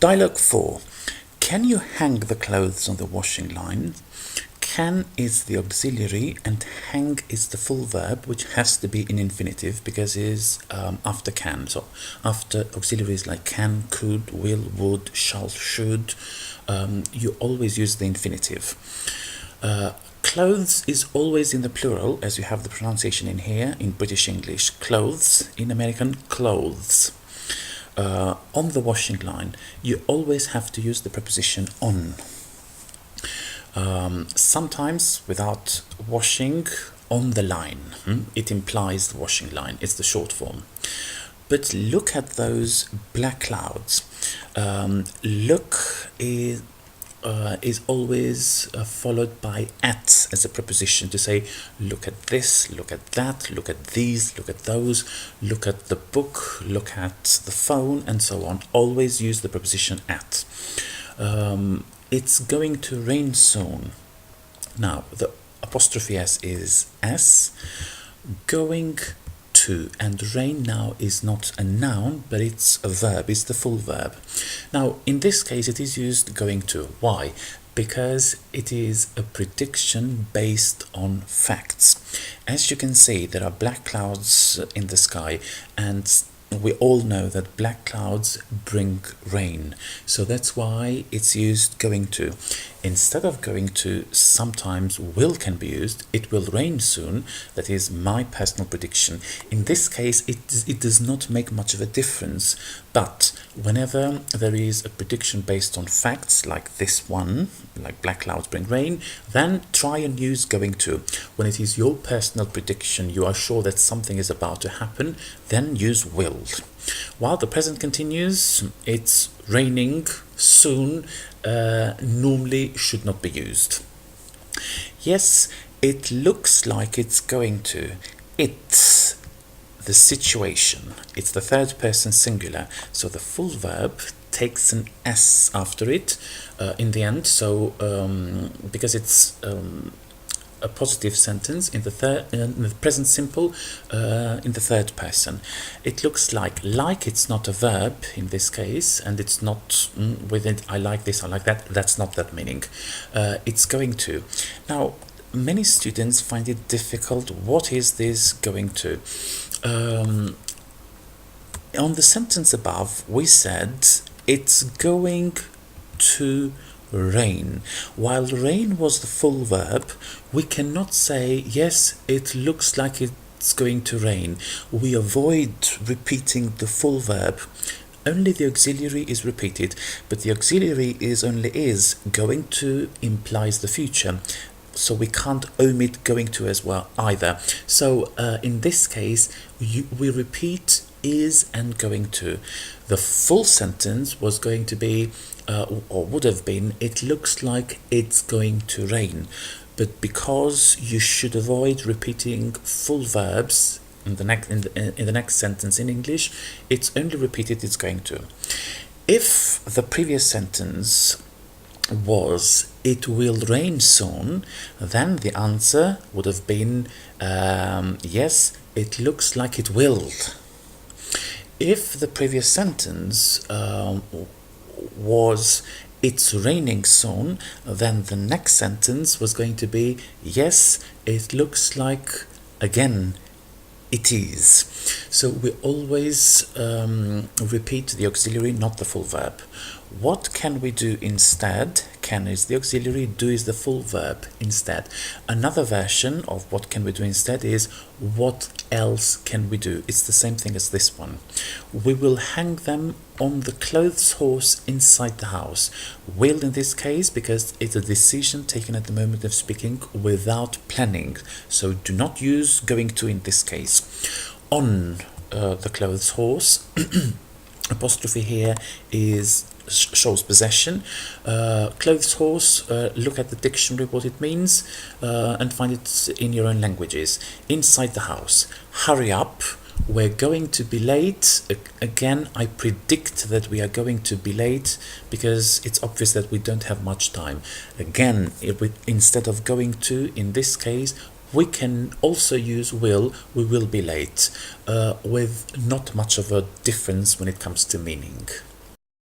Dialogue 4. Can you hang the clothes on the washing line? Can is the auxiliary and hang is the full verb, which has to be in infinitive because it is after can. So after auxiliaries like can, could, will, would, shall, should, you always use the infinitive. Clothes is always in the plural, as you have the pronunciation in here in British English. Clothes, in American, clothes. On the washing line, you always have to use the preposition on. Sometimes without washing, on the line. It implies the washing line. It's the short form. But look at those black clouds. Look is always followed by at as a preposition to say, look at this, look at that, look at these, look at those, look at the book, look at the phone, and so on. Always use the preposition at. It's going to rain soon. Now, the apostrophe s is s. Going to and rain now is not a noun, but it's a verb, it's the full verb. Now, in this case, it is used going to. Why? Because it is a prediction based on facts. As you can see, there are black clouds in the sky, and we all know that black clouds bring rain. So that's why it's used going to. Instead of going to, sometimes will can be used. It will rain soon. That is my personal prediction. In this case, it does not make much of a difference. But whenever there is a prediction based on facts, like this one, like black clouds bring rain, then try and use going to. When it is your personal prediction, you are sure that something is about to happen, then use will. While the present continues, it's raining soon, normally should not be used. Yes, it looks like it's going to. It's the situation. It's the third person singular, so the full verb takes an s after it in the end. So because it's a positive sentence in the present simple in the third person. It looks like it's not a verb in this case, and it's not with it I like this, I like that. That's not that meaning. It's going to. Now, many students find it difficult. What is this going to? On the sentence above, we said it's going to rain. While rain was the full verb, we cannot say, yes, it looks like it's going to rain. We avoid repeating the full verb. Only the auxiliary is repeated, but the auxiliary is only is. Going to implies the future, so we can't omit going to as well either. So in this case, we repeat is and going to. The full sentence was going to be or would have been, it looks like it's going to rain. But because you should avoid repeating full verbs in the next sentence in English, it's only repeated it's going to. If the previous sentence was it will rain soon, then the answer would have been yes, it looks like it will. If the previous sentence was it's raining soon, then the next sentence was going to be yes, it looks like again it is. So we always repeat the auxiliary, not the full verb. What can we do instead? Can is the auxiliary, do is the full verb instead. Another version of what can we do instead is what else can we do? It's the same thing as this one. We will hang them on the clothes horse inside the house. Will in this case, because it's a decision taken at the moment of speaking without planning. So do not use going to in this case. On the clothes horse, apostrophe here is shows possession. Clothes horse, look at the dictionary what it means and find it in your own languages. Inside the house, hurry up, we're going to be late. Again, I predict that we are going to be late because it's obvious that we don't have much time. Again, instead of going to in this case, we can also use will, we will be late, with not much of a difference when it comes to meaning.